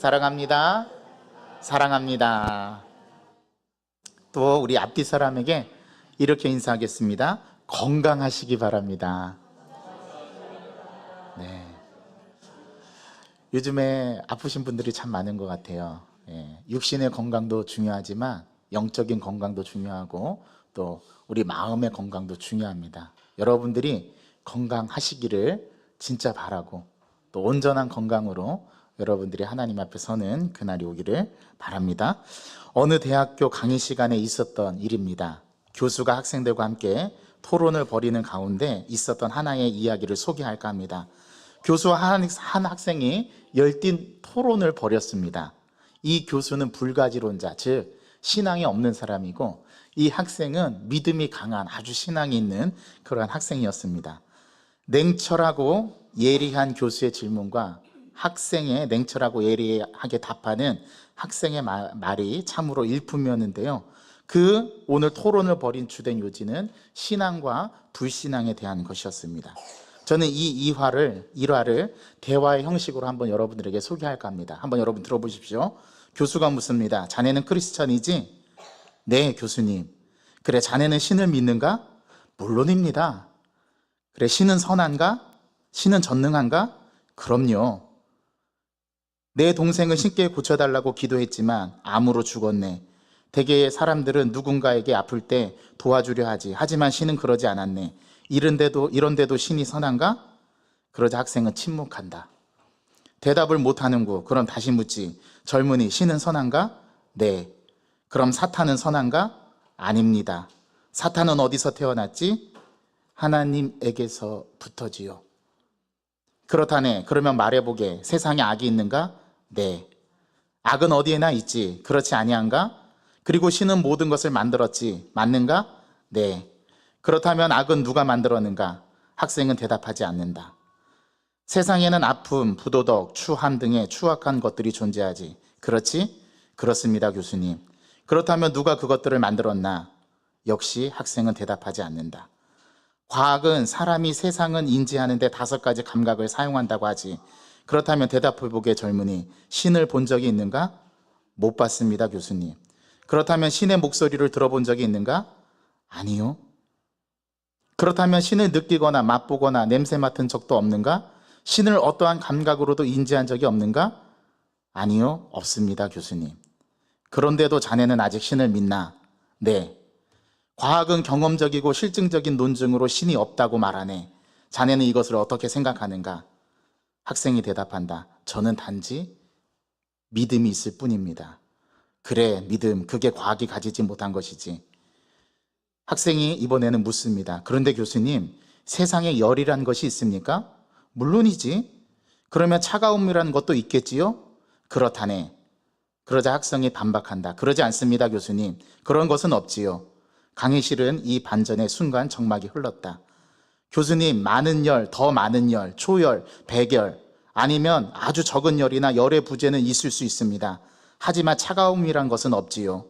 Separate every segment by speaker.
Speaker 1: 사랑합니다. 사랑합니다. 또 우리 앞뒤 사람에게 이렇게 인사하겠습니다. 건강하시기 바랍니다. 네. 요즘에 아프신 분들이 참 많은 것 같아요. 육신의 건강도 중요하지만 영적인 건강도 중요하고 또 우리 마음의 건강도 중요합니다. 여러분들이 건강하시기를 진짜 바라고 또 온전한 건강으로 여러분들이 하나님 앞에 서는 그날이 오기를 바랍니다. 어느 대학교 강의 시간에 있었던 일입니다. 교수가 학생들과 함께 토론을 벌이는 가운데 있었던 하나의 이야기를 소개할까 합니다. 교수와 한 학생이 열띤 토론을 벌였습니다. 이 교수는 불가지론자, 즉 신앙이 없는 사람이고 이 학생은 믿음이 강한 아주 신앙이 있는 그러한 학생이었습니다. 냉철하고 예리한 교수의 질문과 학생의 냉철하고 예리하게 답하는 학생의 말이 참으로 일품이었는데요. 오늘 토론을 벌인 주된 요지는 신앙과 불신앙에 대한 것이었습니다. 저는 이 일화를 대화의 형식으로 한번 여러분들에게 소개할까 합니다. 한번 여러분 들어보십시오. 교수가 묻습니다. 자네는 크리스천이지? 네, 교수님. 그래, 자네는 신을 믿는가? 물론입니다. 그래, 신은 선한가? 신은 전능한가? 그럼요. 내 동생은 신께 고쳐달라고 기도했지만 암으로 죽었네. 대개의 사람들은 누군가에게 아플 때 도와주려 하지. 하지만 신은 그러지 않았네. 이런데도 신이 선한가? 그러자 학생은 침묵한다. 대답을 못하는구. 그럼 다시 묻지. 젊은이, 신은 선한가? 네. 그럼 사탄은 선한가? 아닙니다. 사탄은 어디서 태어났지? 하나님에게서부터지요. 그렇다네. 그러면 말해보게. 세상에 악이 있는가? 네. 악은 어디에나 있지. 그렇지 아니한가? 그리고 신은 모든 것을 만들었지. 맞는가? 네. 그렇다면 악은 누가 만들었는가? 학생은 대답하지 않는다. 세상에는 아픔, 부도덕, 추함 등의 추악한 것들이 존재하지. 그렇지? 그렇습니다, 교수님. 그렇다면 누가 그것들을 만들었나? 역시 학생은 대답하지 않는다. 과학은 사람이 세상은 인지하는 데 5가지 감각을 사용한다고 하지. 그렇다면 대답해보게 젊은이. 신을 본 적이 있는가? 못 봤습니다, 교수님. 그렇다면 신의 목소리를 들어본 적이 있는가? 아니요. 그렇다면 신을 느끼거나 맛보거나 냄새 맡은 적도 없는가? 신을 어떠한 감각으로도 인지한 적이 없는가? 아니요, 없습니다, 교수님. 그런데도 자네는 아직 신을 믿나? 네. 과학은 경험적이고 실증적인 논증으로 신이 없다고 말하네. 자네는 이것을 어떻게 생각하는가? 학생이 대답한다. 저는 단지 믿음이 있을 뿐입니다. 그래, 믿음. 그게 과학이 가지지 못한 것이지. 학생이 이번에는 묻습니다. 그런데 교수님, 세상에 열이란 것이 있습니까? 물론이지. 그러면 차가움이라는 것도 있겠지요? 그렇다네. 그러자 학생이 반박한다. 그러지 않습니다, 교수님. 그런 것은 없지요. 강의실은 이 반전의 순간 정막이 흘렀다. 교수님, 많은 열, 더 많은 열, 초열, 백열, 아니면 아주 적은 열이나 열의 부재는 있을 수 있습니다. 하지만 차가움이란 것은 없지요.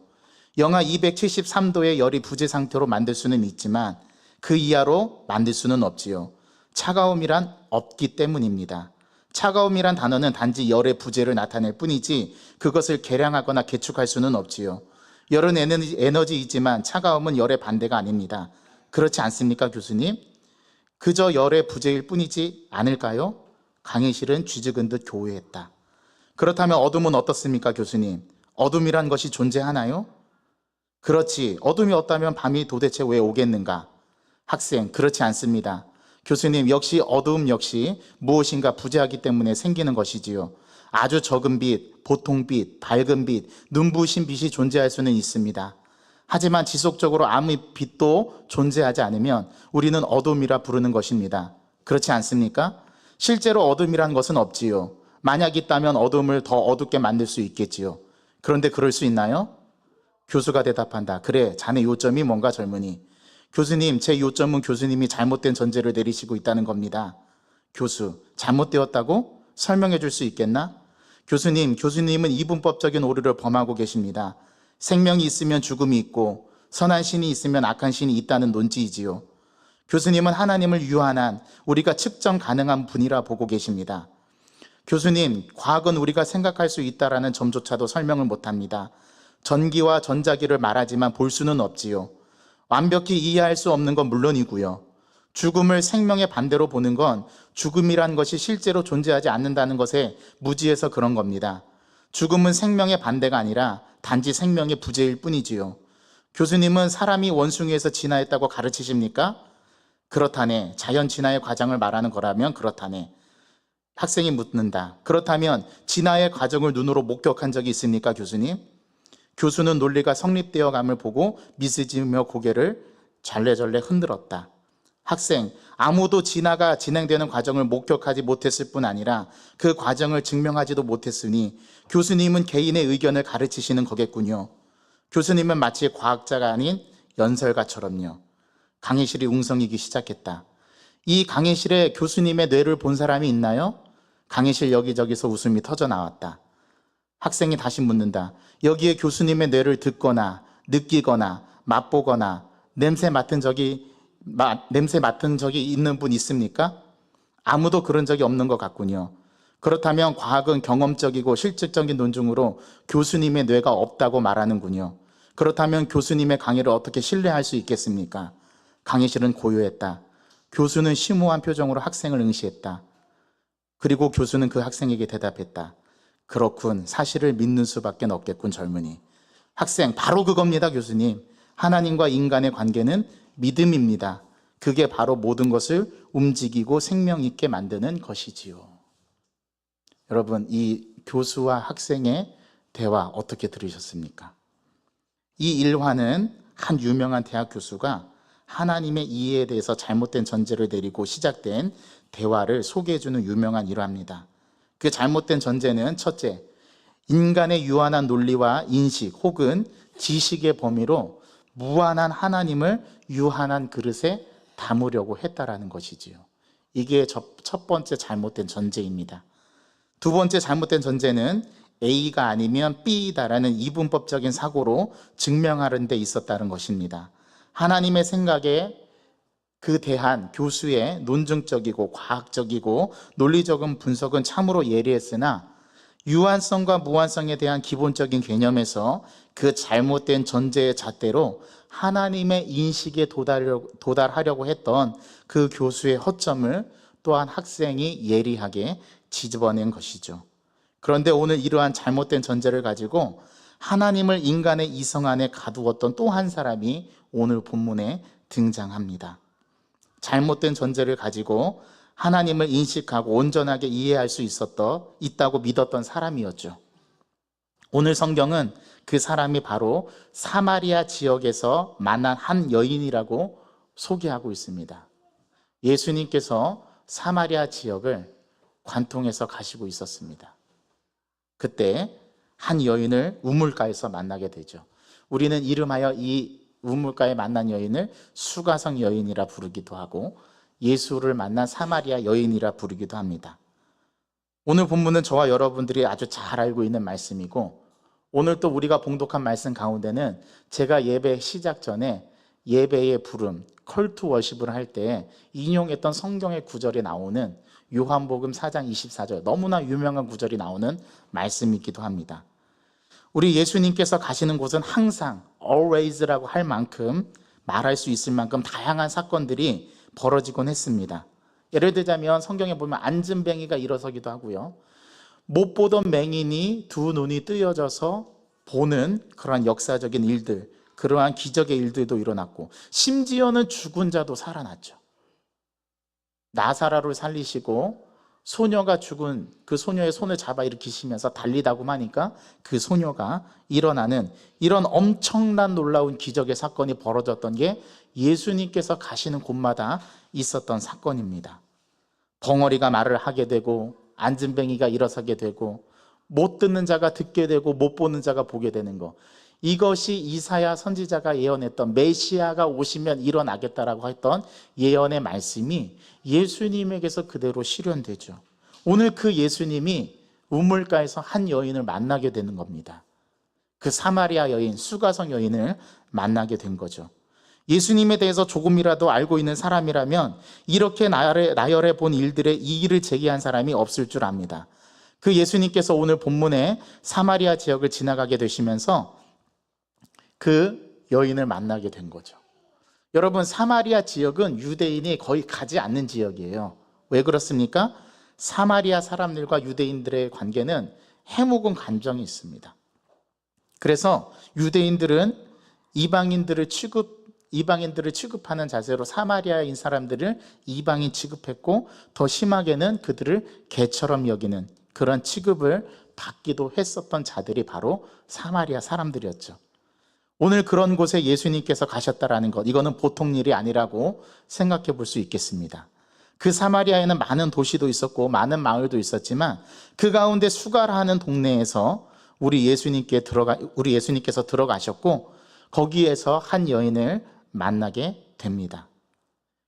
Speaker 1: 영하 273도의 열이 부재 상태로 만들 수는 있지만 그 이하로 만들 수는 없지요. 차가움이란 없기 때문입니다. 차가움이란 단어는 단지 열의 부재를 나타낼 뿐이지 그것을 계량하거나 계축할 수는 없지요. 열은 에너지이지만 차가움은 열의 반대가 아닙니다. 그렇지 않습니까, 교수님? 그저 열의 부재일 뿐이지 않을까요? 강의실은 쥐죽은 듯 교회했다. 그렇다면 어둠은 어떻습니까, 교수님? 어둠이란 것이 존재하나요? 그렇지. 어둠이 없다면 밤이 도대체 왜 오겠는가? 학생, 그렇지 않습니다. 교수님, 역시 어두움 역시 무엇인가 부재하기 때문에 생기는 것이지요. 아주 적은 빛, 보통 빛, 밝은 빛, 눈부신 빛이 존재할 수는 있습니다. 하지만 지속적으로 아무 빛도 존재하지 않으면 우리는 어둠이라 부르는 것입니다. 그렇지 않습니까? 실제로 어둠이란 것은 없지요. 만약 있다면 어둠을 더 어둡게 만들 수 있겠지요. 그런데 그럴 수 있나요? 교수가 대답한다. 그래, 자네 요점이 뭔가, 젊은이? 교수님, 제 요점은 교수님이 잘못된 전제를 내리시고 있다는 겁니다. 교수, 잘못되었다고? 설명해 줄 수 있겠나? 교수님은 이분법적인 오류를 범하고 계십니다. 생명이 있으면 죽음이 있고 선한 신이 있으면 악한 신이 있다는 논지이지요. 교수님은 하나님을 유한한 우리가 측정 가능한 분이라 보고 계십니다. 교수님, 과학은 우리가 생각할 수 있다라는 점조차도 설명을 못합니다. 전기와 전자기를 말하지만 볼 수는 없지요. 완벽히 이해할 수 없는 건 물론이고요. 죽음을 생명의 반대로 보는 건 죽음이란 것이 실제로 존재하지 않는다는 것에 무지해서 그런 겁니다. 죽음은 생명의 반대가 아니라 단지 생명의 부재일 뿐이지요. 교수님은 사람이 원숭이에서 진화했다고 가르치십니까? 그렇다네. 자연 진화의 과정을 말하는 거라면 그렇다네. 학생이 묻는다. 그렇다면 진화의 과정을 눈으로 목격한 적이 있습니까, 교수님? 교수는 논리가 성립되어 감을 보고 미스지으며 고개를 절레절레 흔들었다. 학생, 아무도 진화가 진행되는 과정을 목격하지 못했을 뿐 아니라 그 과정을 증명하지도 못했으니 교수님은 개인의 의견을 가르치시는 거겠군요. 교수님은 마치 과학자가 아닌 연설가처럼요. 강의실이 웅성이기 시작했다. 이 강의실에 교수님의 뇌를 본 사람이 있나요? 강의실 여기저기서 웃음이 터져 나왔다. 학생이 다시 묻는다. 여기에 교수님의 뇌를 듣거나 느끼거나 맛보거나 냄새 맡은 적이 있는 분 있습니까? 아무도 그런 적이 없는 것 같군요. 그렇다면 과학은 경험적이고 실질적인 논증으로 교수님의 뇌가 없다고 말하는군요. 그렇다면 교수님의 강의를 어떻게 신뢰할 수 있겠습니까? 강의실은 고요했다. 교수는 심오한 표정으로 학생을 응시했다. 그리고 교수는 그 학생에게 대답했다. 그렇군. 사실을 믿는 수밖에 없겠군, 젊은이. 학생, 바로 그겁니다, 교수님. 하나님과 인간의 관계는 믿음입니다. 그게 바로 모든 것을 움직이고 생명 있게 만드는 것이지요. 여러분, 이 교수와 학생의 대화 어떻게 들으셨습니까? 이 일화는 한 유명한 대학 교수가 하나님의 이해에 대해서 잘못된 전제를 내리고 시작된 대화를 소개해주는 유명한 일화입니다. 그 잘못된 전제는 첫째, 인간의 유한한 논리와 인식 혹은 지식의 범위로 무한한 하나님을 유한한 그릇에 담으려고 했다라는 것이지요. 이게 첫 번째 잘못된 전제입니다. 두 번째 잘못된 전제는 A가 아니면 B다라는 이분법적인 사고로 증명하는 데 있었다는 것입니다. 하나님의 생각에 그 대한 교수의 논증적이고 과학적이고 논리적인 분석은 참으로 예리했으나 유한성과 무한성에 대한 기본적인 개념에서 그 잘못된 전제의 잣대로 하나님의 인식에 도달하려고 했던 그 교수의 허점을 또한 학생이 예리하게 뒤집어낸 것이죠. 그런데 오늘 이러한 잘못된 전제를 가지고 하나님을 인간의 이성 안에 가두었던 또 한 사람이 오늘 본문에 등장합니다. 잘못된 전제를 가지고 하나님을 인식하고 온전하게 이해할 수 있다고 믿었던 사람이었죠. 오늘 성경은 그 사람이 바로 사마리아 지역에서 만난 한 여인이라고 소개하고 있습니다. 예수님께서 사마리아 지역을 관통해서 가시고 있었습니다. 그때 한 여인을 우물가에서 만나게 되죠. 우리는 이름하여 이 우물가에 만난 여인을 수가성 여인이라 부르기도 하고 예수를 만난 사마리아 여인이라 부르기도 합니다. 오늘 본문은 저와 여러분들이 아주 잘 알고 있는 말씀이고 오늘 또 우리가 봉독한 말씀 가운데는 제가 예배 시작 전에 예배의 부름, 컬투 워십을 할 때 인용했던 성경의 구절이 나오는 요한복음 4장 24절 너무나 유명한 구절이 나오는 말씀이기도 합니다. 우리 예수님께서 가시는 곳은 항상 always라고 할 만큼 말할 수 있을 만큼 다양한 사건들이 벌어지곤 했습니다. 예를 들자면 성경에 보면 앉은뱅이가 일어서기도 하고요. 못 보던 맹인이 두 눈이 뜨여져서 보는 그러한 역사적인 일들, 그러한 기적의 일들도 일어났고 심지어는 죽은 자도 살아났죠. 나사로를 살리시고 소녀가 죽은 그 소녀의 손을 잡아 일으키시면서 달리다고 하니까 그 소녀가 일어나는 이런 엄청난 놀라운 기적의 사건이 벌어졌던 게 예수님께서 가시는 곳마다 있었던 사건입니다. 벙어리가 말을 하게 되고 앉은뱅이가 일어서게 되고 못 듣는 자가 듣게 되고 못 보는 자가 보게 되는 것, 이것이 이사야 선지자가 예언했던 메시아가 오시면 일어나겠다라고 했던 예언의 말씀이 예수님에게서 그대로 실현되죠. 오늘 그 예수님이 우물가에서 한 여인을 만나게 되는 겁니다. 그 사마리아 여인, 수가성 여인을 만나게 된 거죠. 예수님에 대해서 조금이라도 알고 있는 사람이라면 이렇게 나열해 본 일들의 이의를 제기한 사람이 없을 줄 압니다. 그 예수님께서 오늘 본문에 사마리아 지역을 지나가게 되시면서 그 여인을 만나게 된 거죠. 여러분, 사마리아 지역은 유대인이 거의 가지 않는 지역이에요. 왜 그렇습니까? 사마리아 사람들과 유대인들의 관계는 해묵은 감정이 있습니다. 그래서 유대인들은 이방인들을 취급하는 자세로 사마리아인 사람들을 이방인 취급했고, 더 심하게는 그들을 개처럼 여기는 그런 취급을 받기도 했었던 자들이 바로 사마리아 사람들이었죠. 오늘 그런 곳에 예수님께서 가셨다라는 것, 이거는 보통 일이 아니라고 생각해 볼 수 있겠습니다. 그 사마리아에는 많은 도시도 있었고 많은 마을도 있었지만 그 가운데 수가라는 동네에서 우리 예수님께서 들어가셨고, 거기에서 한 여인을 만나게 됩니다.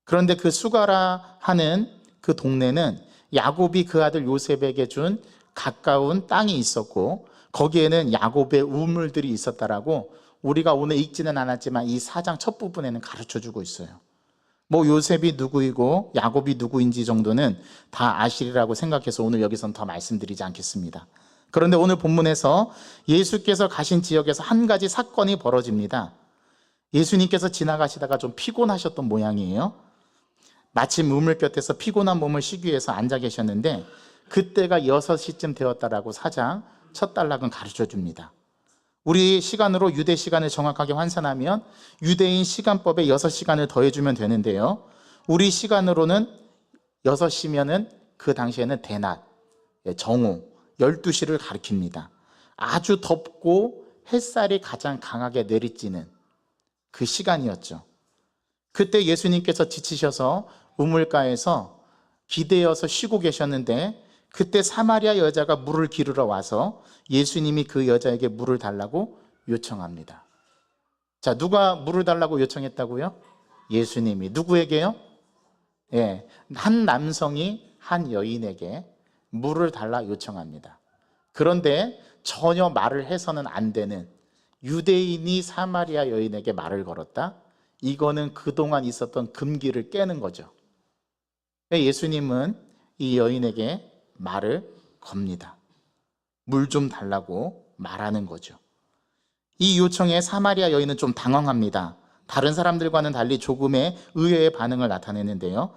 Speaker 1: 그런데 그 수가라 하는 그 동네는 야곱이 그 아들 요셉에게 준 가까운 땅이 있었고, 거기에는 야곱의 우물들이 있었다라고 우리가 오늘 읽지는 않았지만 이 4장 첫 부분에는 가르쳐 주고 있어요. 뭐 요셉이 누구이고 야곱이 누구인지 정도는 다 아시리라고 생각해서 오늘 여기서는 더 말씀드리지 않겠습니다. 그런데 오늘 본문에서 예수께서 가신 지역에서 한 가지 사건이 벌어집니다. 예수님께서 지나가시다가 좀 피곤하셨던 모양이에요. 마침 우물 곁에서 피곤한 몸을 쉬기 위해서 앉아 계셨는데 그때가 6시쯤 되었다라고 4장 첫 단락은 가르쳐 줍니다. 우리 시간으로 유대 시간을 정확하게 환산하면 유대인 시간법에 6시간을 더해주면 되는데요, 우리 시간으로는 6시면은 그 당시에는 대낮, 정오, 12시를 가리킵니다. 아주 덥고 햇살이 가장 강하게 내리쬐는 그 시간이었죠. 그때 예수님께서 지치셔서 우물가에서 기대어서 쉬고 계셨는데, 그때 사마리아 여자가 물을 기르러 와서 예수님이 그 여자에게 물을 달라고 요청합니다. 자, 누가 물을 달라고 요청했다고요? 예수님이. 누구에게요? 한 남성이 한 여인에게 물을 달라 요청합니다. 그런데 전혀 말을 해서는 안 되는, 유대인이 사마리아 여인에게 말을 걸었다? 이거는 그동안 있었던 금기를 깨는 거죠. 예수님은 이 여인에게 말을 겁니다. 물 좀 달라고 말하는 거죠. 이 요청에 사마리아 여인은 좀 당황합니다. 다른 사람들과는 달리 조금의 의외의 반응을 나타내는데요,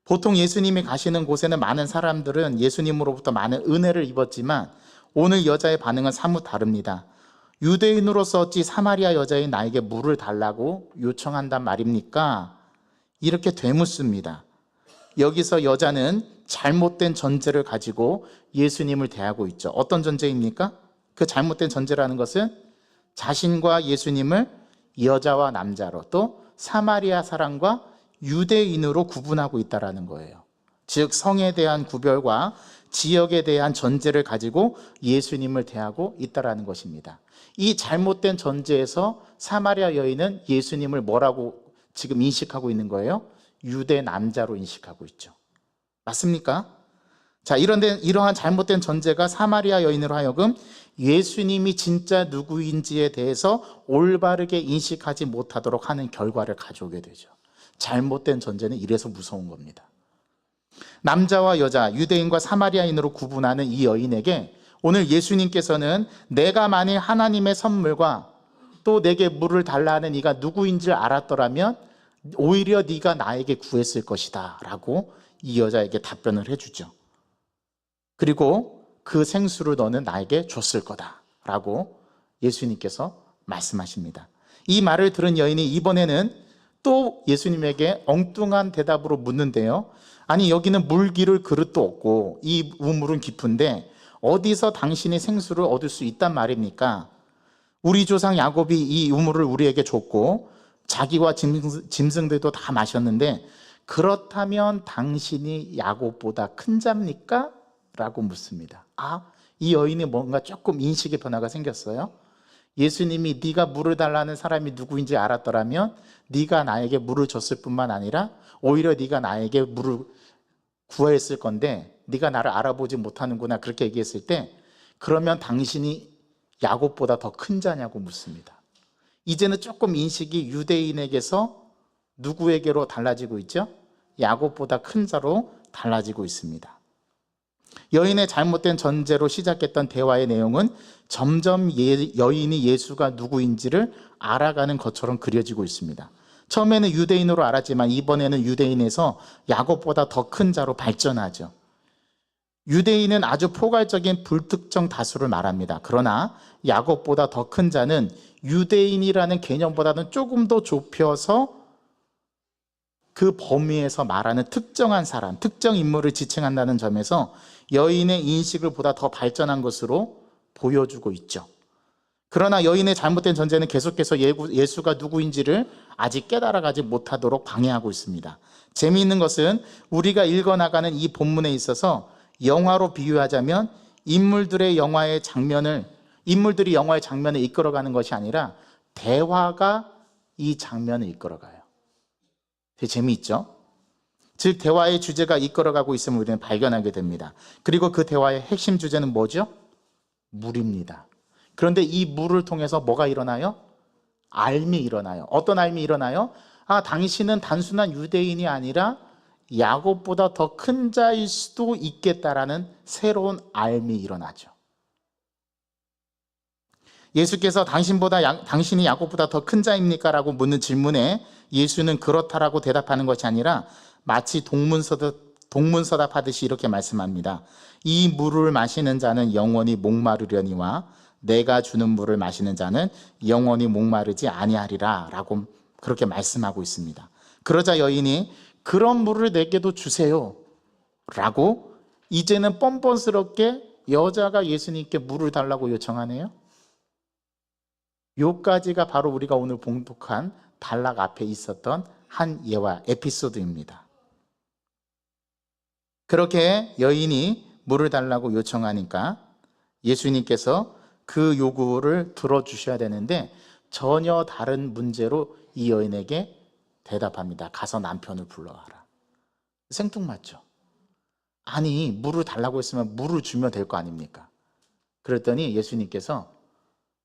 Speaker 1: 보통 예수님이 가시는 곳에는 많은 사람들은 예수님으로부터 많은 은혜를 입었지만 오늘 여자의 반응은 사뭇 다릅니다. 유대인으로서 어찌 사마리아 여자인 나에게 물을 달라고 요청한단 말입니까? 이렇게 되묻습니다. 여기서 여자는 잘못된 전제를 가지고 예수님을 대하고 있죠. 어떤 전제입니까? 그 잘못된 전제라는 것은 자신과 예수님을 여자와 남자로, 또 사마리아 사람과 유대인으로 구분하고 있다는 거예요. 즉 성에 대한 구별과 지역에 대한 전제를 가지고 예수님을 대하고 있다는 것입니다. 이 잘못된 전제에서 사마리아 여인은 예수님을 뭐라고 지금 인식하고 있는 거예요? 유대 남자로 인식하고 있죠. 맞습니까? 자, 이러한 잘못된 전제가 사마리아 여인으로 하여금 예수님이 진짜 누구인지에 대해서 올바르게 인식하지 못하도록 하는 결과를 가져오게 되죠. 잘못된 전제는 이래서 무서운 겁니다. 남자와 여자, 유대인과 사마리아인으로 구분하는 이 여인에게 오늘 예수님께서는 내가 만일 하나님의 선물과 또 내게 물을 달라는 이가 누구인지 알았더라면 오히려 네가 나에게 구했을 것이다 라고 이 여자에게 답변을 해주죠. 그리고 그 생수를 너는 나에게 줬을 거다 라고 예수님께서 말씀하십니다. 이 말을 들은 여인이 이번에는 또 예수님에게 엉뚱한 대답으로 묻는데요, 아니 여기는 물 기를 그릇도 없고 이 우물은 깊은데 어디서 당신이 생수를 얻을 수 있단 말입니까? 우리 조상 야곱이 이 우물을 우리에게 줬고 자기와 짐승들도 다 마셨는데 그렇다면 당신이 야곱보다 큰 자입니까? 라고 묻습니다. 이 여인이 뭔가 조금 인식의 변화가 생겼어요. 예수님이 네가 물을 달라는 사람이 누구인지 알았더라면 네가 나에게 물을 줬을 뿐만 아니라 오히려 네가 나에게 물을 구했을 건데 네가 나를 알아보지 못하는구나, 그렇게 얘기했을 때 그러면 당신이 야곱보다 더 큰 자냐고 묻습니다. 이제는 조금 인식이 유대인에게서 누구에게로 달라지고 있죠? 야곱보다 큰 자로 달라지고 있습니다. 여인의 잘못된 전제로 시작했던 대화의 내용은 점점 여인이 예수가 누구인지를 알아가는 것처럼 그려지고 있습니다. 처음에는 유대인으로 알았지만 이번에는 유대인에서 야곱보다 더 큰 자로 발전하죠. 유대인은 아주 포괄적인 불특정 다수를 말합니다. 그러나 야곱보다 더 큰 자는 유대인이라는 개념보다는 조금 더 좁혀서 그 범위에서 말하는 특정한 사람, 특정 인물을 지칭한다는 점에서 여인의 인식을 보다 더 발전한 것으로 보여주고 있죠. 그러나 여인의 잘못된 전제는 계속해서 예수가 누구인지를 아직 깨달아가지 못하도록 방해하고 있습니다. 재미있는 것은 우리가 읽어나가는 이 본문에 있어서 영화로 비유하자면 인물들이 영화의 장면을 이끌어가는 것이 아니라 대화가 이 장면을 이끌어가요. 되게 재미있죠? 즉 대화의 주제가 이끌어가고 있음을 우리는 발견하게 됩니다. 그리고 그 대화의 핵심 주제는 뭐죠? 물입니다. 그런데 이 물을 통해서 뭐가 일어나요? 알미 일어나요. 어떤 알미 일어나요? 당신은 단순한 유대인이 아니라 야곱보다 더 큰 자일 수도 있겠다라는 새로운 알미 일어나죠. 예수께서 당신이 야곱보다 더 큰 자입니까? 라고 묻는 질문에 예수는 그렇다라고 대답하는 것이 아니라 마치 동문서답하듯이 이렇게 말씀합니다. 이 물을 마시는 자는 영원히 목마르려니와 내가 주는 물을 마시는 자는 영원히 목마르지 아니하리라 라고 그렇게 말씀하고 있습니다. 그러자 여인이 그런 물을 내게도 주세요 라고 이제는 뻔뻔스럽게 여자가 예수님께 물을 달라고 요청하네요. 요까지가 바로 우리가 오늘 봉독한 단락 앞에 있었던 한 예화 에피소드입니다. 그렇게 여인이 물을 달라고 요청하니까 예수님께서 그 요구를 들어주셔야 되는데 전혀 다른 문제로 이 여인에게 대답합니다. 가서 남편을 불러와라. 생뚱맞죠? 아니 물을 달라고 했으면 물을 주면 될 거 아닙니까? 그랬더니 예수님께서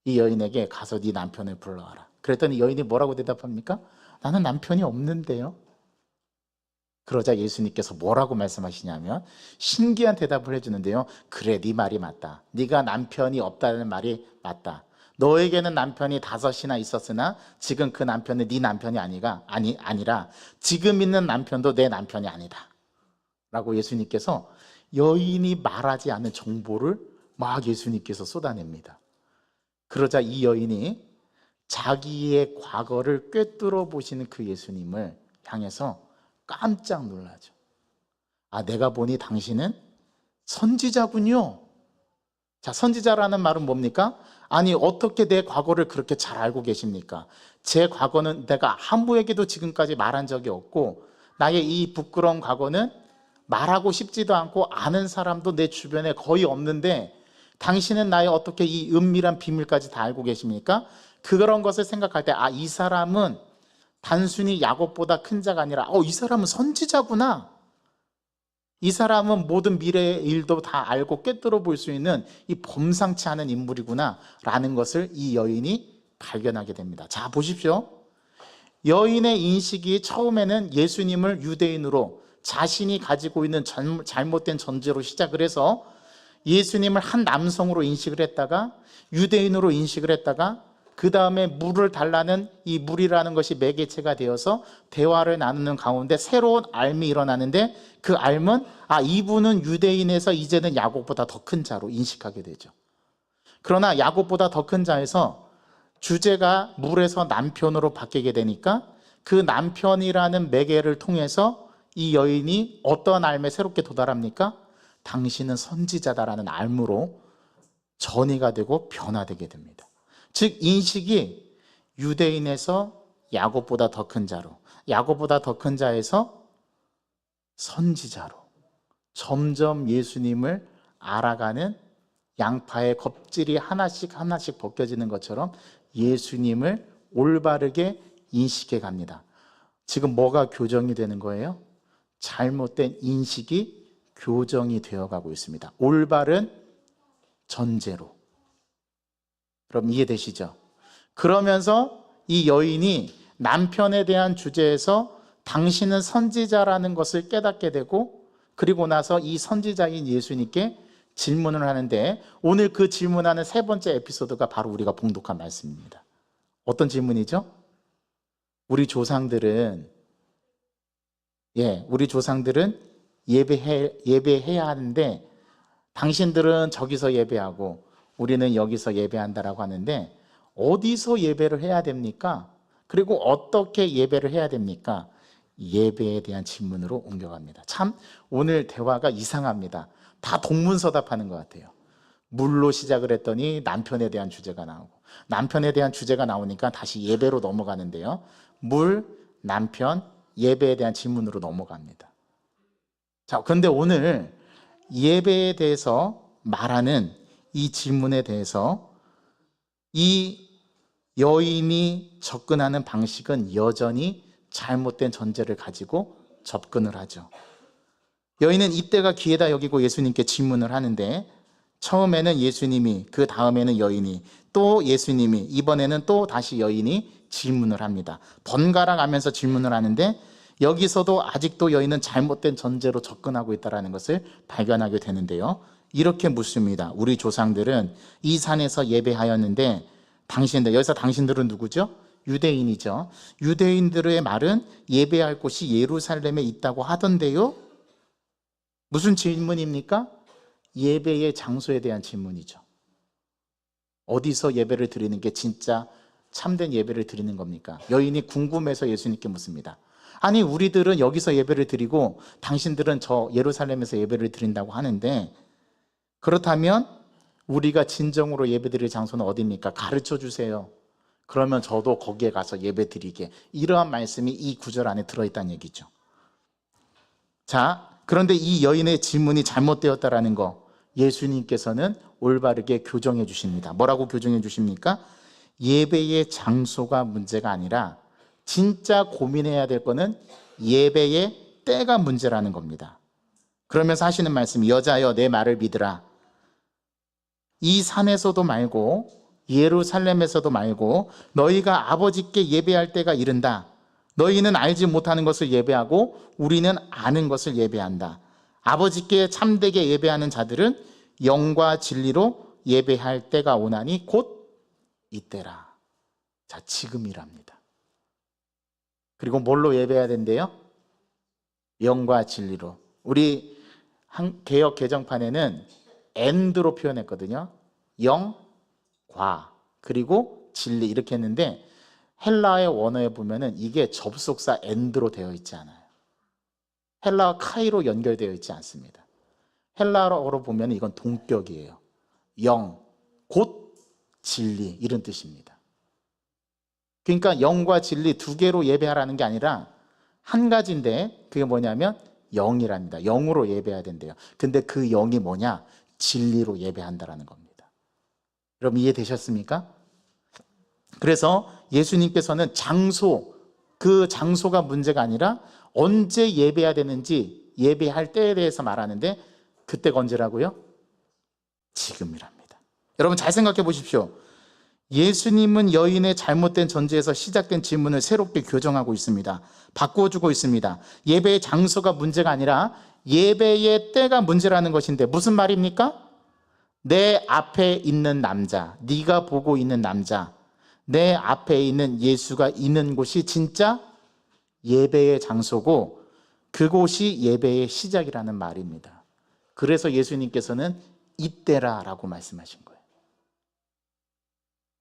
Speaker 1: 이 여인에게 가서 네 남편을 불러와라. 그랬더니 여인이 뭐라고 대답합니까? 나는 남편이 없는데요. 그러자 예수님께서 뭐라고 말씀하시냐면 신기한 대답을 해주는데요. 그래, 네 말이 맞다. 네가 남편이 없다는 말이 맞다. 너에게는 남편이 5이나 있었으나 지금 그 남편은 네 남편이 아니라 지금 있는 남편도 내 남편이 아니다 라고 예수님께서 여인이 말하지 않은 정보를 막 예수님께서 쏟아냅니다. 그러자 이 여인이 자기의 과거를 꿰뚫어 보시는 그 예수님을 향해서 깜짝 놀라죠. 내가 보니 당신은 선지자군요. 자, 선지자라는 말은 뭡니까? 아니 어떻게 내 과거를 그렇게 잘 알고 계십니까? 제 과거는 내가 아무에게도 지금까지 말한 적이 없고 나의 이 부끄러운 과거는 말하고 싶지도 않고 아는 사람도 내 주변에 거의 없는데 당신은 나의 어떻게 이 은밀한 비밀까지 다 알고 계십니까? 그런 것을 생각할 때 이 사람은 단순히 야곱보다 큰 자가 아니라 이 사람은 선지자구나. 이 사람은 모든 미래의 일도 다 알고 꿰뚫어 볼 수 있는 이 범상치 않은 인물이구나 라는 것을 이 여인이 발견하게 됩니다. 자, 보십시오. 여인의 인식이 처음에는 예수님을 유대인으로 자신이 가지고 있는 잘못된 전제로 시작을 해서 예수님을 한 남성으로 인식을 했다가 유대인으로 인식을 했다가 그 다음에 물을 달라는 이 물이라는 것이 매개체가 되어서 대화를 나누는 가운데 새로운 알미 일어나는데 그 알은 이분은 유대인에서 이제는 야곱보다 더 큰 자로 인식하게 되죠. 그러나 야곱보다 더 큰 자에서 주제가 물에서 남편으로 바뀌게 되니까 그 남편이라는 매개를 통해서 이 여인이 어떤 알에 새롭게 도달합니까? 당신은 선지자다라는 알무로 전이가 되고 변화되게 됩니다. 즉 인식이 유대인에서 야곱보다 더 큰 자로, 야곱보다 더 큰 자에서 선지자로 점점 예수님을 알아가는 양파의 껍질이 하나씩 벗겨지는 것처럼 예수님을 올바르게 인식해 갑니다. 지금 뭐가 교정이 되는 거예요? 잘못된 인식이 교정이 되어가고 있습니다. 올바른 전제로. 그럼 이해되시죠? 그러면서 이 여인이 남편에 대한 주제에서 당신은 선지자라는 것을 깨닫게 되고 그리고 나서 이 선지자인 예수님께 질문을 하는데, 오늘 그 질문하는 세 번째 에피소드가 바로 우리가 봉독한 말씀입니다. 어떤 질문이죠? 우리 조상들은 예배해야 하는데 당신들은 저기서 예배하고 우리는 여기서 예배한다라고 하는데, 어디서 예배를 해야 됩니까? 그리고 어떻게 예배를 해야 됩니까? 예배에 대한 질문으로 옮겨갑니다. 참 오늘 대화가 이상합니다. 다 동문서답하는 것 같아요. 물로 시작을 했더니 남편에 대한 주제가 나오고, 남편에 대한 주제가 나오니까 다시 예배로 넘어가는데요. 물, 남편, 예배에 대한 질문으로 넘어갑니다. 자, 그런데 오늘 예배에 대해서 말하는 이 질문에 대해서 이 여인이 접근하는 방식은 여전히 잘못된 전제를 가지고 접근을 하죠. 여인은 이때가 기회다 여기고 예수님께 질문을 하는데, 처음에는 예수님이, 그 다음에는 여인이, 또 예수님이, 이번에는 또 다시 여인이 질문을 합니다. 번갈아 가면서 질문을 하는데, 여기서도 아직도 여인은 잘못된 전제로 접근하고 있다는 것을 발견하게 되는데요. 이렇게 묻습니다. 우리 조상들은 이 산에서 예배하였는데 당신들, 여기서 당신들은 누구죠? 유대인이죠. 유대인들의 말은 예배할 곳이 예루살렘에 있다고 하던데요. 무슨 질문입니까? 예배의 장소에 대한 질문이죠. 어디서 예배를 드리는 게 진짜 참된 예배를 드리는 겁니까? 여인이 궁금해서 예수님께 묻습니다. 아니, 우리들은 여기서 예배를 드리고 당신들은 저 예루살렘에서 예배를 드린다고 하는데, 그렇다면 우리가 진정으로 예배 드릴 장소는 어디입니까? 가르쳐 주세요. 그러면 저도 거기에 가서 예배 드리게. 이러한 말씀이 이 구절 안에 들어있다는 얘기죠. 자, 그런데 이 여인의 질문이 잘못되었다라는 거 예수님께서는 올바르게 교정해 주십니다. 뭐라고 교정해 주십니까? 예배의 장소가 문제가 아니라 진짜 고민해야 될 거는 예배의 때가 문제라는 겁니다. 그러면서 하시는 말씀이, 여자여 내 말을 믿으라. 이 산에서도 말고 예루살렘에서도 말고 너희가 아버지께 예배할 때가 이른다. 너희는 알지 못하는 것을 예배하고 우리는 아는 것을 예배한다. 아버지께 참되게 예배하는 자들은 영과 진리로 예배할 때가 오나니 곧 이때라. 자, 지금이랍니다. 그리고 뭘로 예배해야 된대요? 영과 진리로. 우리 개역 개정판에는 and로 표현했거든요. 영, 과, 그리고 진리 이렇게 했는데, 헬라의 원어에 보면은 이게 접속사 and로 되어 있지 않아요. 헬라와 카이로 연결되어 있지 않습니다. 헬라어로 보면 이건 동격이에요. 영, 곧 진리, 이런 뜻입니다. 그러니까 영과 진리 두 개로 예배하라는 게 아니라 한 가지인데, 그게 뭐냐면 영이랍니다. 영으로 예배해야 된대요. 근데 그 영이 뭐냐? 진리로 예배한다라는 겁니다. 여러분 이해되셨습니까? 그래서 예수님께서는 장소, 그 장소가 문제가 아니라 언제 예배해야 되는지, 예배할 때에 대해서 말하는데, 그때가 언제라고요? 지금이랍니다. 여러분 잘 생각해 보십시오. 예수님은 여인의 잘못된 전제에서 시작된 질문을 새롭게 교정하고 있습니다. 바꿔주고 있습니다. 예배의 장소가 문제가 아니라 예배의 때가 문제라는 것인데, 무슨 말입니까? 내 앞에 있는 남자, 네가 보고 있는 남자, 내 앞에 있는 예수가 있는 곳이 진짜 예배의 장소고, 그곳이 예배의 시작이라는 말입니다. 그래서 예수님께서는 이때라 라고 말씀하신 거예요.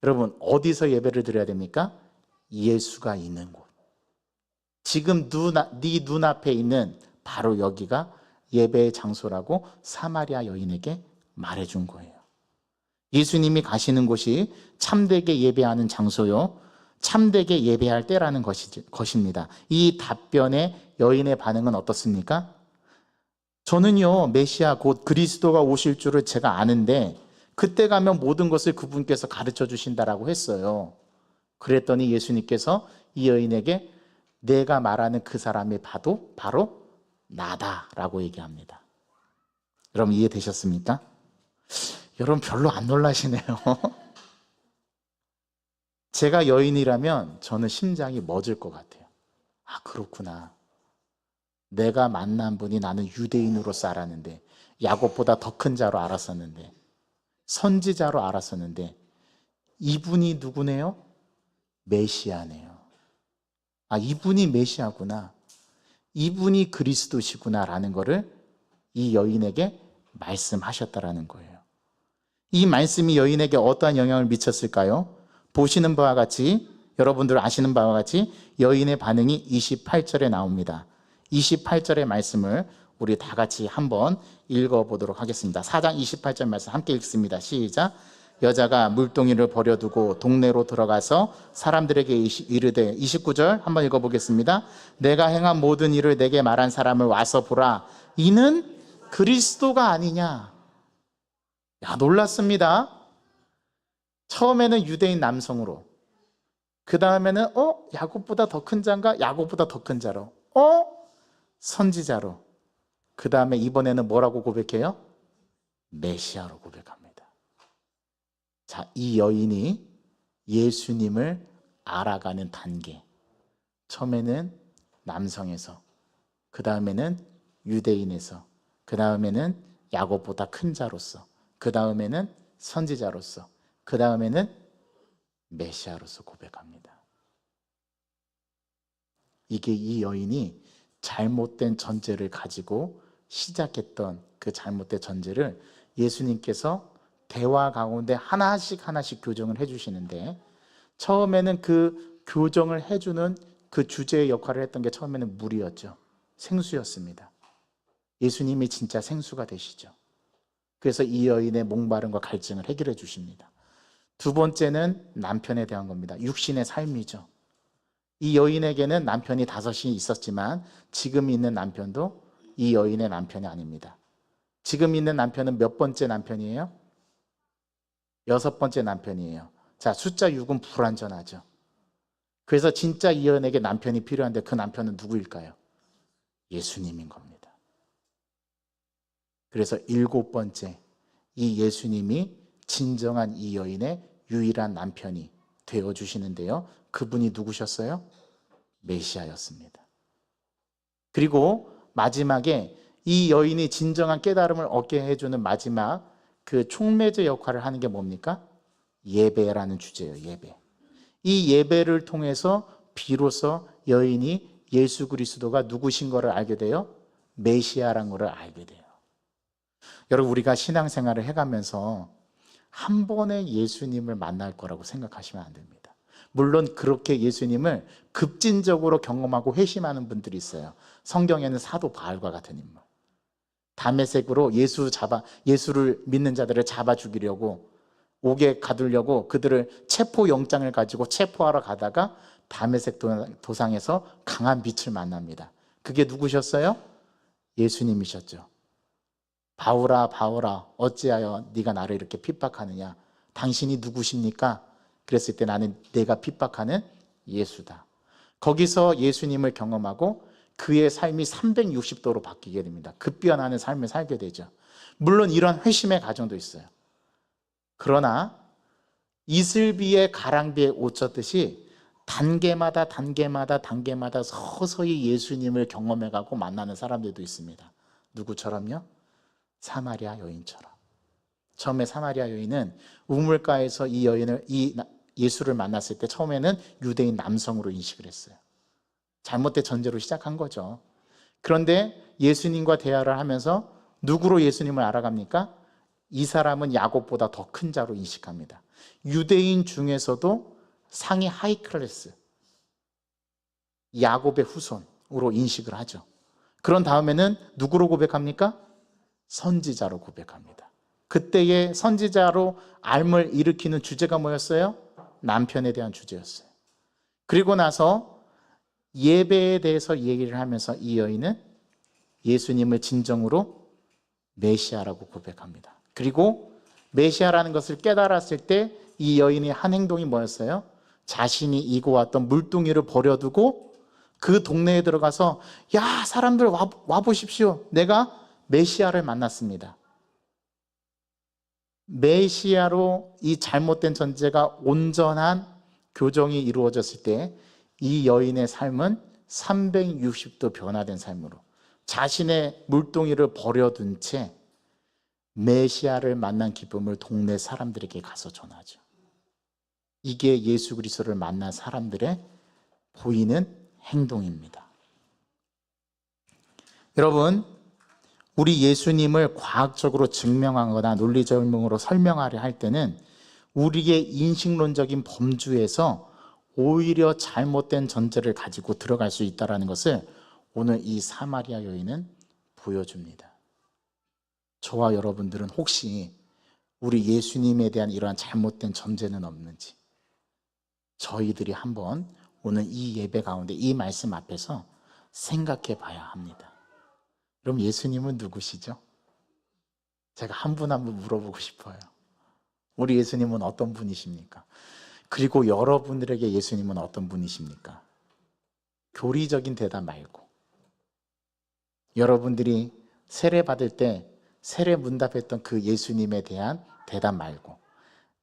Speaker 1: 여러분 어디서 예배를 드려야 됩니까? 예수가 있는 곳. 지금 네 눈앞에 있는 바로 여기가 예배의 장소라고 사마리아 여인에게 말해준 거예요. 예수님이 가시는 곳이 참되게 예배하는 장소요, 참되게 예배할 때라는 것입니다. 이 답변에 여인의 반응은 어떻습니까? 저는요 메시아 곧 그리스도가 오실 줄을 제가 아는데 그때 가면 모든 것을 그분께서 가르쳐 주신다라고 했어요. 그랬더니 예수님께서 이 여인에게 내가 말하는 그 사람이 바로 나다라고 얘기합니다. 여러분 이해되셨습니까? 여러분 별로 안 놀라시네요. 제가 여인이라면 저는 심장이 멎을 것 같아요. 아, 그렇구나. 내가 만난 분이 나는 유대인으로서 알았는데, 야곱보다 더 큰 자로 알았었는데, 선지자로 알았었는데, 이분이 누구네요? 메시아네요. 아, 이분이 메시아구나, 이분이 그리스도시구나라는 것을 이 여인에게 말씀하셨다라는 거예요. 이 말씀이 여인에게 어떠한 영향을 미쳤을까요? 보시는 바와 같이, 여러분들 아시는 바와 같이 여인의 반응이 28절에 나옵니다. 28절의 말씀을 우리 다 같이 한번 읽어보도록 하겠습니다. 4장 28절 말씀 함께 읽습니다. 시작. 여자가 물동이를 버려두고 동네로 들어가서 사람들에게 이르되, 29절 한번 읽어보겠습니다. 내가 행한 모든 일을 내게 말한 사람을 와서 보라. 이는 그리스도가 아니냐. 야, 놀랐습니다. 처음에는 유대인 남성으로, 그 다음에는 야곱보다 더 큰 자인가? 야곱보다 더 큰 자로, 선지자로, 그 다음에 이번에는 뭐라고 고백해요? 메시아로 고백합니다. 자, 이 여인이 예수님을 알아가는 단계, 처음에는 남성에서, 그 다음에는 유대인에서, 그 다음에는 야곱보다 큰 자로서, 그 다음에는 선지자로서, 그 다음에는 메시아로서 고백합니다. 이게 이 여인이 잘못된 전제를 가지고 시작했던 그 잘못된 전제를 예수님께서 대화 가운데 하나씩 교정을 해주시는데, 처음에는 그 교정을 해주는 그 주제의 역할을 했던 게 처음에는 물이었죠. 생수였습니다. 예수님이 진짜 생수가 되시죠. 그래서 이 여인의 목마름과 갈증을 해결해 주십니다. 두 번째는 남편에 대한 겁니다. 육신의 삶이죠. 이 여인에게는 남편이 5이 있었지만 지금 있는 남편도 이 여인의 남편이 아닙니다. 지금 있는 남편은 몇 번째 남편이에요? 6번째 남편이에요. 자, 숫자 6은 불완전하죠. 그래서 진짜 이 여인에게 남편이 필요한데 그 남편은 누구일까요? 예수님인 겁니다. 그래서 7번째, 이 예수님이 진정한 이 여인의 유일한 남편이 되어주시는데요. 그분이 누구셨어요? 메시아였습니다. 그리고 마지막에 이 여인이 진정한 깨달음을 얻게 해주는 마지막 그 촉매제 역할을 하는 게 뭡니까? 예배라는 주제예요. 예배. 이 예배를 통해서 비로소 여인이 예수 그리스도가 누구신 것을 알게 돼요. 메시아라는 것을 알게 돼요. 여러분, 우리가 신앙생활을 해가면서 한 번에 예수님을 만날 거라고 생각하시면 안 됩니다. 물론 그렇게 예수님을 급진적으로 경험하고 회심하는 분들이 있어요. 성경에는 사도 바울과 같은 인물, 다메섹으로 예수를 믿는 자들을 잡아 죽이려고, 옥에 가두려고 그들을 체포 영장을 가지고 체포하러 가다가 다메섹 도상에서 강한 빛을 만납니다. 그게 누구셨어요? 예수님이셨죠. 바울아 바울아 어찌하여 네가 나를 이렇게 핍박하느냐, 당신이 누구십니까? 그랬을 때 나는 내가 핍박하는 예수다. 거기서 예수님을 경험하고 그의 삶이 360도로 바뀌게 됩니다. 급변하는 삶을 살게 되죠. 물론 이런 회심의 과정도 있어요. 그러나 이슬비의 가랑비에 옷 젖듯이 단계마다 서서히 예수님을 경험해가고 만나는 사람들도 있습니다. 누구처럼요? 사마리아 여인처럼. 처음에 사마리아 여인은 우물가에서 이 예수를 만났을 때 처음에는 유대인 남성으로 인식을 했어요. 잘못된 전제로 시작한 거죠. 그런데 예수님과 대화를 하면서 누구로 예수님을 알아갑니까? 이 사람은 야곱보다 더 큰 자로 인식합니다. 유대인 중에서도 상위 하이 클래스, 야곱의 후손으로 인식을 하죠. 그런 다음에는 누구로 고백합니까? 선지자로 고백합니다. 그때의 선지자로 앓음을 일으키는 주제가 뭐였어요? 남편에 대한 주제였어요. 그리고 나서 예배에 대해서 얘기를 하면서 이 여인은 예수님을 진정으로 메시아라고 고백합니다. 그리고 메시아라는 것을 깨달았을 때 이 여인의 한 행동이 뭐였어요? 자신이 이고 왔던 물동이를 버려두고 그 동네에 들어가서, 야, 사람들 와보십시오. 내가 메시아를 만났습니다. 메시아로 이 잘못된 전제가 온전한 교정이 이루어졌을 때 이 여인의 삶은 360도 변화된 삶으로, 자신의 물동이를 버려둔 채 메시아를 만난 기쁨을 동네 사람들에게 가서 전하죠. 이게 예수 그리스도를 만난 사람들의 보이는 행동입니다. 여러분, 우리 예수님을 과학적으로 증명하거나 논리적으로 설명하려 할 때는 우리의 인식론적인 범주에서 오히려 잘못된 전제를 가지고 들어갈 수 있다는 것을 오늘 이 사마리아 여인은 보여줍니다. 저와 여러분들은 혹시 우리 예수님에 대한 이러한 잘못된 전제는 없는지 저희들이 한번 오늘 이 예배 가운데 이 말씀 앞에서 생각해 봐야 합니다. 그럼 예수님은 누구시죠? 제가 한 분 한 분 물어보고 싶어요. 우리 예수님은 어떤 분이십니까? 그리고 여러분들에게 예수님은 어떤 분이십니까? 교리적인 대답 말고, 여러분들이 세례 받을 때 세례 문답했던 그 예수님에 대한 대답 말고,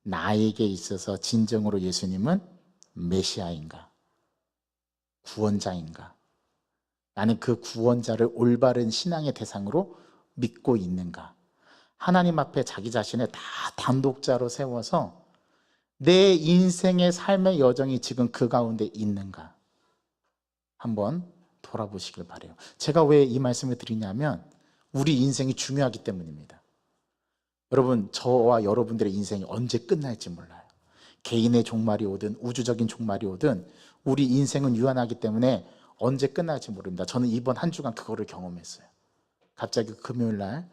Speaker 1: 나에게 있어서 진정으로 예수님은 메시아인가? 구원자인가? 나는 그 구원자를 올바른 신앙의 대상으로 믿고 있는가? 하나님 앞에 자기 자신을 다 단독자로 세워서 내 인생의 삶의 여정이 지금 그 가운데 있는가? 한번 돌아보시길 바라요. 제가 왜 이 말씀을 드리냐면 우리 인생이 중요하기 때문입니다. 여러분, 저와 여러분들의 인생이 언제 끝날지 몰라요. 개인의 종말이 오든 우주적인 종말이 오든 우리 인생은 유한하기 때문에 언제 끝날지 모릅니다. 저는 이번 한 주간 그거를 경험했어요. 갑자기 금요일 날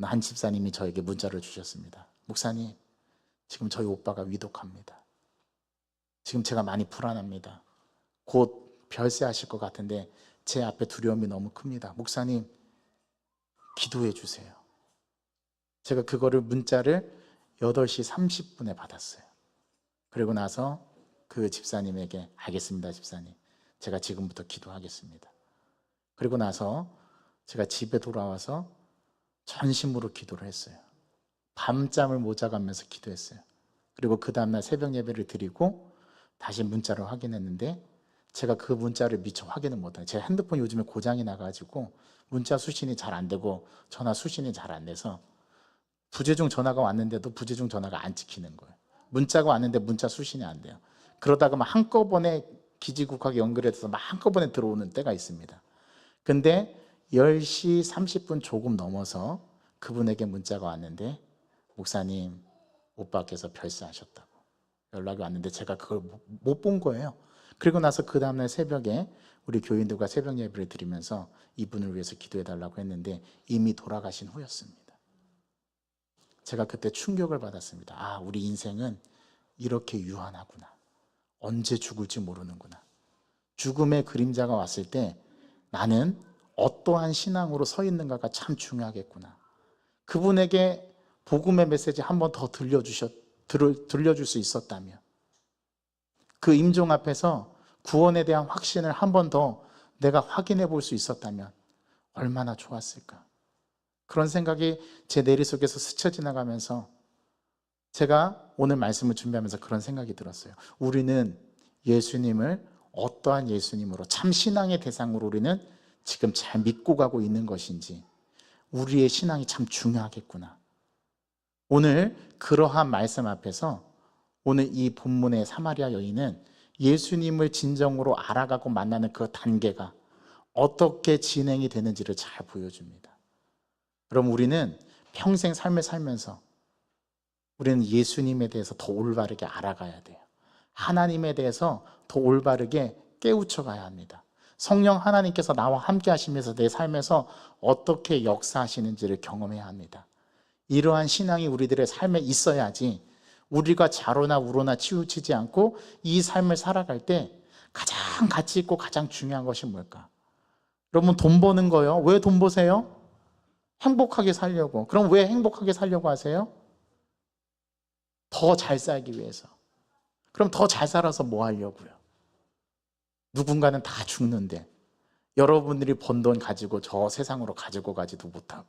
Speaker 1: 한 집사님이 저에게 문자를 주셨습니다. 목사님, 지금 저희 오빠가 위독합니다. 지금 제가 많이 불안합니다. 곧 별세하실 것 같은데 제 앞에 두려움이 너무 큽니다. 목사님, 기도해 주세요. 제가 그거를 문자를 8시 30분에 받았어요. 그리고 나서 그 집사님에게 알겠습니다, 집사님. 제가 지금부터 기도하겠습니다. 그리고 나서 제가 집에 돌아와서 전심으로 기도를 했어요. 밤잠을 못 자가면서 기도했어요. 그리고 그 다음날 새벽 예배를 드리고 다시 문자를 확인했는데 제가 그 문자를 미처 확인을 못해요. 제 핸드폰 요즘에 고장이 나가지고 문자 수신이 잘 안 되고 전화 수신이 잘 안 돼서 부재중 전화가 왔는데도 부재중 전화가 안 찍히는 거예요. 문자가 왔는데 문자 수신이 안 돼요. 그러다가 막 한꺼번에 기지국하게 연결해서 막 한꺼번에 들어오는 때가 있습니다. 근데 10시 30분 조금 넘어서 그분에게 문자가 왔는데 목사님, 오빠께서 별세하셨다고 연락이 왔는데 제가 그걸 못 본 거예요. 그리고 나서 그 다음날 새벽에 우리 교인들과 새벽 예배를 드리면서 이분을 위해서 기도해 달라고 했는데 이미 돌아가신 후였습니다. 제가 그때 충격을 받았습니다. 아, 우리 인생은 이렇게 유한하구나. 언제 죽을지 모르는구나. 죽음의 그림자가 왔을 때 나는 어떠한 신앙으로 서 있는가가 참 중요하겠구나. 그분에게 복음의 메시지 한 번 더 들려줄 수 있었다면, 그 임종 앞에서 구원에 대한 확신을 한 번 더 내가 확인해 볼 수 있었다면 얼마나 좋았을까. 그런 생각이 제 내리 속에서 스쳐 지나가면서 제가 오늘 말씀을 준비하면서 그런 생각이 들었어요. 우리는 예수님을 어떠한 예수님으로, 참 신앙의 대상으로 우리는 지금 잘 믿고 가고 있는 것인지, 우리의 신앙이 참 중요하겠구나. 오늘 그러한 말씀 앞에서 오늘 이 본문의 사마리아 여인은 예수님을 진정으로 알아가고 만나는 그 단계가 어떻게 진행이 되는지를 잘 보여줍니다. 그럼 우리는 평생 삶을 살면서 우리는 예수님에 대해서 더 올바르게 알아가야 돼요. 하나님에 대해서 더 올바르게 깨우쳐 가야 합니다. 성령 하나님께서 나와 함께 하시면서 내 삶에서 어떻게 역사하시는지를 경험해야 합니다. 이러한 신앙이 우리들의 삶에 있어야지 우리가 좌로나 우로나 치우치지 않고 이 삶을 살아갈 때 가장 가치 있고 가장 중요한 것이 뭘까? 여러분, 돈 버는 거요. 왜 돈 버세요? 행복하게 살려고. 그럼 왜 행복하게 살려고 하세요? 더 잘 살기 위해서. 그럼 더 잘 살아서 뭐 하려고요? 누군가는 다 죽는데 여러분들이 번 돈 가지고 저 세상으로 가지고 가지도 못하고,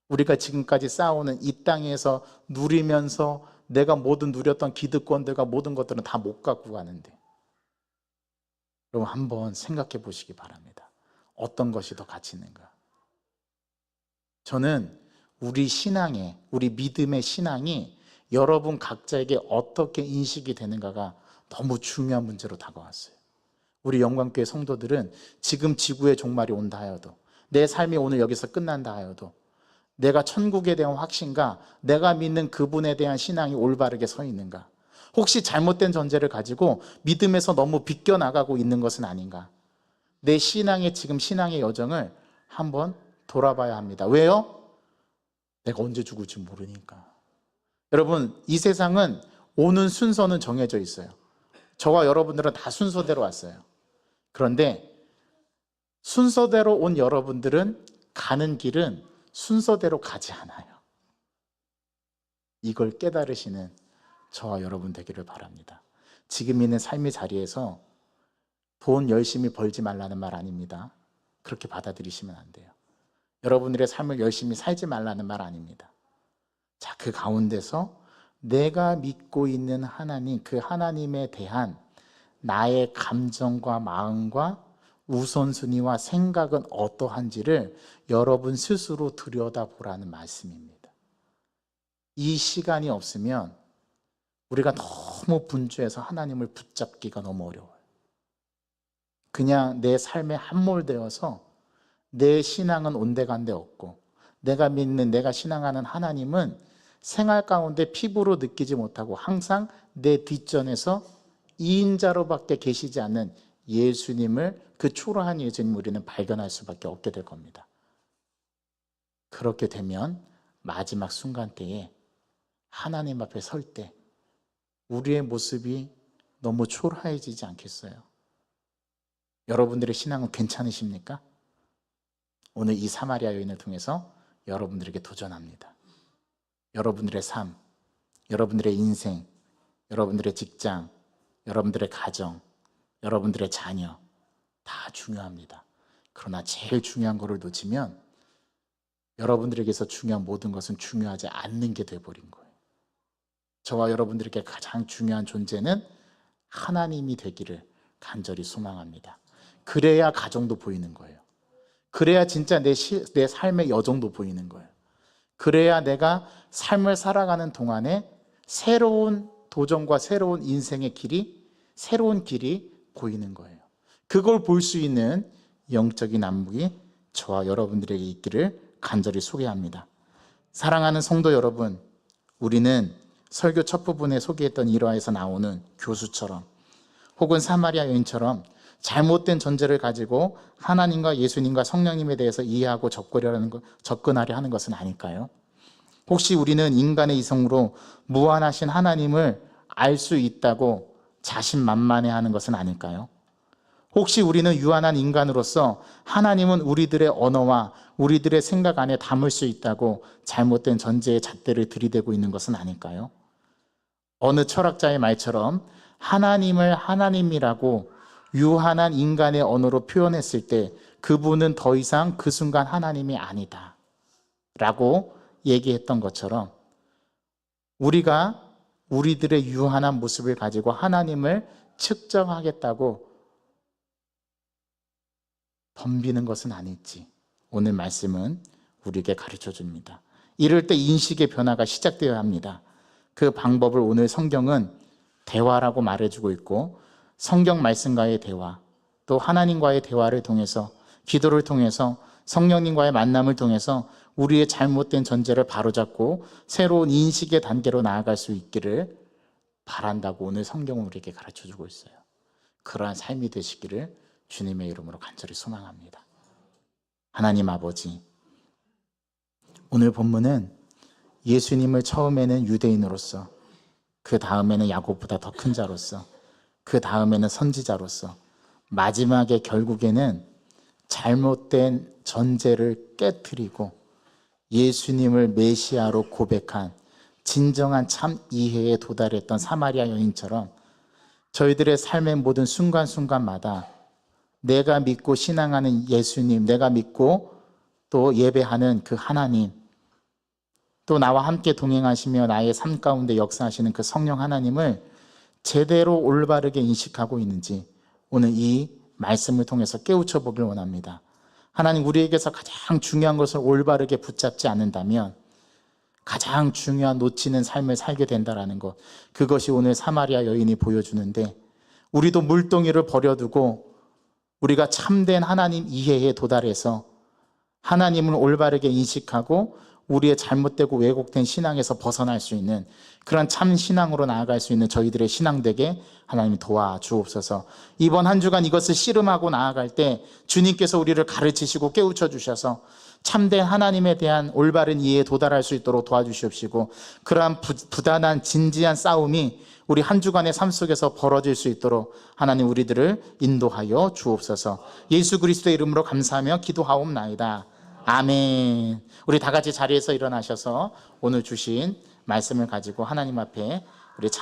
Speaker 1: 우리가 지금까지 쌓아오는 이 땅에서 누리면서 내가 모든 누렸던 기득권들과 모든 것들은 다 못 갖고 가는데, 여러분 한번 생각해 보시기 바랍니다. 어떤 것이 더 가치 있는가? 저는 우리 신앙의, 우리 믿음의 신앙이 여러분 각자에게 어떻게 인식이 되는가가 너무 중요한 문제로 다가왔어요. 우리 영광교회 성도들은 지금 지구의 종말이 온다 하여도, 내 삶이 오늘 여기서 끝난다 하여도, 내가 천국에 대한 확신과 내가 믿는 그분에 대한 신앙이 올바르게 서 있는가? 혹시 잘못된 전제를 가지고 믿음에서 너무 비껴나가고 있는 것은 아닌가? 내 신앙의 지금 신앙의 여정을 한번 돌아봐야 합니다. 왜요? 내가 언제 죽을지 모르니까. 여러분, 이 세상은 오는 순서는 정해져 있어요. 저와 여러분들은 다 순서대로 왔어요. 그런데 순서대로 온 여러분들은 가는 길은 순서대로 가지 않아요. 이걸 깨달으시는 저와 여러분 되기를 바랍니다. 지금 있는 삶의 자리에서 돈 열심히 벌지 말라는 말 아닙니다. 그렇게 받아들이시면 안 돼요. 여러분들의 삶을 열심히 살지 말라는 말 아닙니다. 자, 그 가운데서 내가 믿고 있는 하나님, 그 하나님에 대한 나의 감정과 마음과 우선순위와 생각은 어떠한지를 여러분 스스로 들여다보라는 말씀입니다. 이 시간이 없으면 우리가 너무 분주해서 하나님을 붙잡기가 너무 어려워요. 그냥 내 삶에 함몰되어서 내 신앙은 온데간데 없고, 내가 믿는, 내가 신앙하는 하나님은 생활 가운데 피부로 느끼지 못하고 항상 내 뒷전에서 2인자로밖에 계시지 않는 예수님을, 그 초라한 예수님을 우리는 발견할 수밖에 없게 될 겁니다. 그렇게 되면 마지막 순간 때에 하나님 앞에 설 때 우리의 모습이 너무 초라해지지 않겠어요? 여러분들의 신앙은 괜찮으십니까? 오늘 이 사마리아 여인을 통해서 여러분들에게 도전합니다. 여러분들의 삶, 여러분들의 인생, 여러분들의 직장, 여러분들의 가정, 여러분들의 자녀 다 중요합니다. 그러나 제일 중요한 것을 놓치면 여러분들에게서 중요한 모든 것은 중요하지 않는 게 돼버린 거예요. 저와 여러분들에게 가장 중요한 존재는 하나님이 되기를 간절히 소망합니다. 그래야 가정도 보이는 거예요. 그래야 진짜 내 삶의 여정도 보이는 거예요. 그래야 내가 삶을 살아가는 동안에 새로운 도전과 새로운 인생의 길이, 새로운 길이 보이는 거예요. 그걸 볼 수 있는 영적인 안목이 저와 여러분들에게 있기를 간절히 소개합니다. 사랑하는 성도 여러분, 우리는 설교 첫 부분에 소개했던 일화에서 나오는 교수처럼, 혹은 사마리아 여인처럼 잘못된 전제를 가지고 하나님과 예수님과 성령님에 대해서 이해하고 접근하려 하는 것은 아닐까요? 혹시 우리는 인간의 이성으로 무한하신 하나님을 알 수 있다고 자신만만해하는 것은 아닐까요? 혹시 우리는 유한한 인간으로서 하나님은 우리들의 언어와 우리들의 생각 안에 담을 수 있다고 잘못된 전제의 잣대를 들이대고 있는 것은 아닐까요? 어느 철학자의 말처럼 하나님을 하나님이라고 유한한 인간의 언어로 표현했을 때 그분은 더 이상 그 순간 하나님이 아니다 라고 얘기했던 것처럼, 우리가 우리들의 유한한 모습을 가지고 하나님을 측정하겠다고 덤비는 것은 아닐지 오늘 말씀은 우리에게 가르쳐 줍니다. 이럴 때 인식의 변화가 시작되어야 합니다. 그 방법을 오늘 성경은 대화라고 말해주고 있고, 성경 말씀과의 대화, 또 하나님과의 대화를 통해서, 기도를 통해서, 성령님과의 만남을 통해서 우리의 잘못된 전제를 바로잡고 새로운 인식의 단계로 나아갈 수 있기를 바란다고 오늘 성경은 우리에게 가르쳐주고 있어요. 그러한 삶이 되시기를 주님의 이름으로 간절히 소망합니다. 하나님 아버지, 오늘 본문은 예수님을 처음에는 유대인으로서, 그 다음에는 야곱보다 더 큰 자로서, 그 다음에는 선지자로서, 마지막에 결국에는 잘못된 전제를 깨트리고 예수님을 메시아로 고백한 진정한 참 이해에 도달했던 사마리아 여인처럼 저희들의 삶의 모든 순간순간마다 내가 믿고 신앙하는 예수님, 내가 믿고 또 예배하는 그 하나님, 또 나와 함께 동행하시며 나의 삶 가운데 역사하시는 그 성령 하나님을 제대로 올바르게 인식하고 있는지 오늘 이 말씀을 통해서 깨우쳐 보길 원합니다. 하나님, 우리에게서 가장 중요한 것을 올바르게 붙잡지 않는다면 가장 중요한 놓치는 삶을 살게 된다라는 것, 그것이 오늘 사마리아 여인이 보여주는데, 우리도 물동이를 버려두고 우리가 참된 하나님 이해에 도달해서 하나님을 올바르게 인식하고 우리의 잘못되고 왜곡된 신앙에서 벗어날 수 있는 그런 참 신앙으로 나아갈 수 있는 저희들의 신앙 되게 하나님이 도와주옵소서. 이번 한 주간 이것을 씨름하고 나아갈 때 주님께서 우리를 가르치시고 깨우쳐 주셔서 참된 하나님에 대한 올바른 이해에 도달할 수 있도록 도와주시옵시고, 그러한 부단한 진지한 싸움이 우리 한 주간의 삶 속에서 벌어질 수 있도록 하나님 우리들을 인도하여 주옵소서. 예수 그리스도의 이름으로 감사하며 기도하옵나이다. 아멘. 우리 다 같이 자리에서 일어나셔서 오늘 주신 말씀을 가지고 하나님 앞에 우리 찬